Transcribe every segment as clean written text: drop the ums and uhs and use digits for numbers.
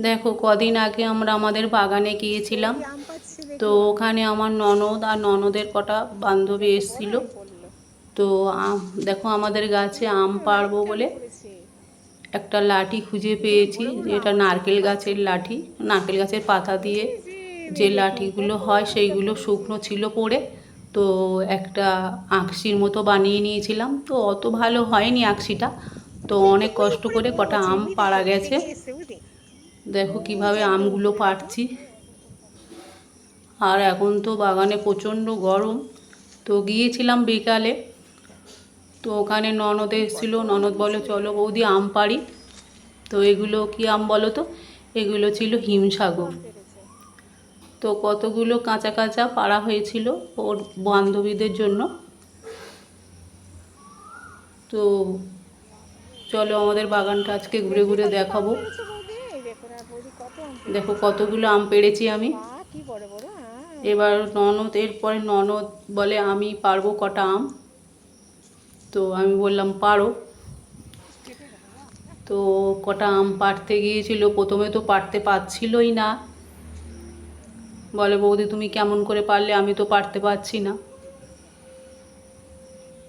দেখো কদিন আগে আমরা আমাদের বাগানে গিয়েছিলাম। তো ওখানে আমার ননদ আর ননদের কটা বান্ধবী এসেছিল। তো দেখো আমাদের গাছে আম পাড়বো বলে একটা লাঠি খুঁজে পেয়েছি, যেটা নারকেল গাছের লাঠি। নারকেল গাছের পাতা দিয়ে যে লাঠিগুলো হয় সেইগুলো শুকনো ছিল পড়ে। তো একটা আঁকশির মতো বানিয়ে নিয়েছিলাম, তো অত ভালো হয়নি আঁকশিটা। তো অনেক কষ্ট করে কটা আম পাড়া গেছে। দেখো কিভাবে আমগুলো পাড়ছি। আর এখন তো বাগানে প্রচণ্ড গরম। তো গিয়েছিলাম বিকালে, তো ওখানে ননদ এসেছিলো। ননদ বলে চলো বৌদি আম পাড়ি। তো এগুলো কি আম বলো তো? এগুলো ছিল হিমসাগর। তো কতগুলো কাঁচা কাঁচা পাড়া হয়েছিল ওর বান্ধবীদের জন্য। তো চলো আমাদের বাগানটা আজকে ঘুরে ঘুরে দেখাবো। দেখো কতগুলো আম পেড়েছি আমি। এবার ননদ, এরপরে ননদ বলে আমি পারবো কটা আম। তো আমি বললাম পারো। তো কটা আম পাড়তে গিয়েছিল, প্রথমে তো পাড়তে পারছিলই না। বলে বৌদি তুমি কেমন করে পারলে, আমি তো পারতে পারছি না।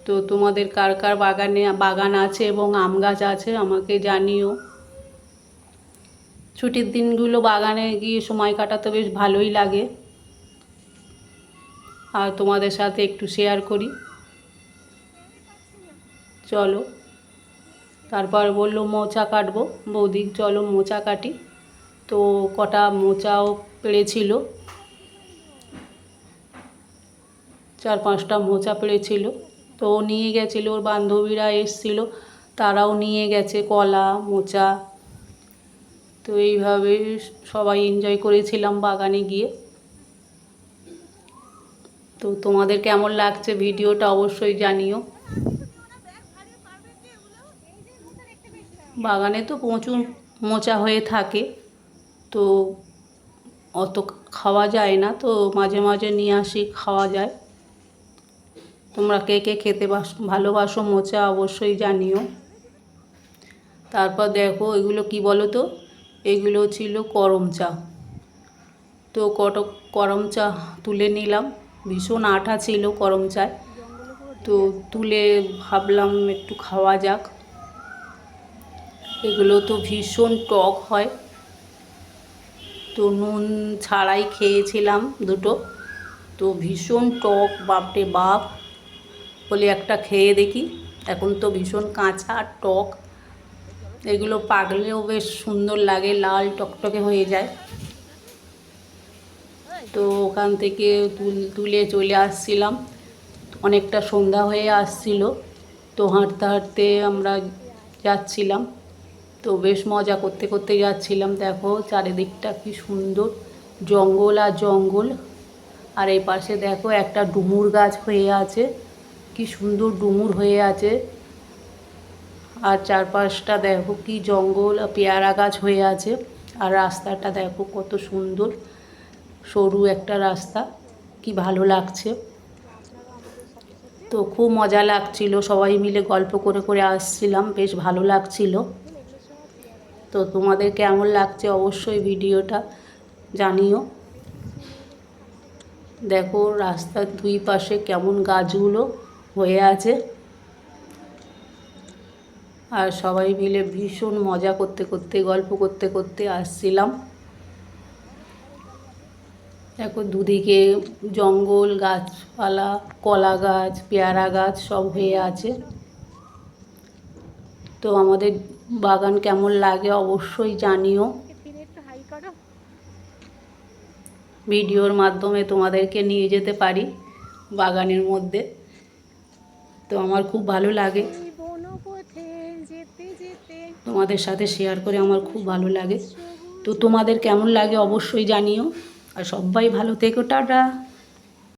তো তোমাদের কার কার বাগান আছে এবং আম গাছ আছে আমাকে জানিও। ছুটির দিনগুলো বাগানে গিয়ে সময় কাটাতে বেশ ভালোই লাগে, আর তোমাদের সাথে একটু শেয়ার করি। চলো, তারপর বললো মোচা কাটবো। বৌদি চলো মোচা কাটি। তো কটা মোচাও পেড়েছিল, 4-5টা মোচা পেড়েছিল। তো নিয়ে গেছিলো, ওর বান্ধবীরা এসছিল, তারাও নিয়ে গেছে কলা মোচা। তো এইভাবে সবাই এনজয় করেছিলাম বাগানে গিয়ে। তো তোমাদের কেমন লাগছে ভিডিওটা অবশ্যই জানিও। বাগানে তো প্রচুর মোচা হয়ে থাকে, তো অত খাওয়া যায় না, তো মাঝে মাঝে নিয়ে আসি, খাওয়া যায়। তোমরা কে কে খেতে ভালোবাসো মোচা অবশ্যই জানিও। তারপর দেখো এগুলো কি বলো তো? এগুলো ছিল করম চা। তো করম চা তুলে নিলাম, ভীষণ আঠা ছিল করম চায়। তো তুলে ভাবলাম একটু খাওয়া যাক। এগুলো তো ভীষণ টক হয়। তো নুন ছাড়াই খেয়েছিলাম দুটো, তো ভীষণ টক, বাপরে বাপ। বলি একটা খেয়ে দেখি। এখন তো ভীষণ কাঁচা আর টক। এগুলো পাকলেও বেশ সুন্দর লাগে, লাল টকটকে হয়ে যায়। তো ওখান থেকে তুলে চলে আসছিলাম, অনেকটা সন্ধ্যা হয়ে আসছিল। তো হাঁটতে হাঁটতে আমরা যাচ্ছিলাম, তো বেশ মজা করতে করতে যাচ্ছিলাম। দেখো চারিদিকটা কি সুন্দর, জঙ্গল আর জঙ্গল। আর এই পাশে দেখো একটা ডুমুর গাছ হয়ে আছে, কি সুন্দর ডুমুর হয়ে আছে। আর চারপাশটা দেখো কি জঙ্গল, পেয়ারা গাছ হয়ে আছে। আর রাস্তাটা দেখো কত সুন্দর, সরু একটা রাস্তা, কি ভালো লাগছে। তো খুব মজা লাগছিল, সবাই মিলে গল্প করে করে আসছিলাম, বেশ ভালো লাগছিল। তো তোমাদের কেমন লাগছে অবশ্যই ভিডিওটা জানিও। দেখো রাস্তার দুই পাশে কেমন গাছগুলো হয়ে আছে, আর সবাই মিলে ভীষণ মজা করতে করতে গল্প করতে করতে আসছিলাম। দেখো দুদিকে জঙ্গল, গাছপালা, কলা গাছ, পেয়ারা গাছ সব হয়ে আছে। তো আমাদের বাগান কেমন লাগে অবশ্যই জানিও। ভিডিওর মাধ্যমে তোমাদেরকে নিয়ে যেতে পারি বাগানের মধ্যে, তো আমার খুব ভালো লাগে। তোমাদের সাথে শেয়ার করে আমার খুব ভালো লাগে। তো তোমাদের কেমন লাগে অবশ্যই জানিও। আর সবাই ভালো থেকো, টাটা।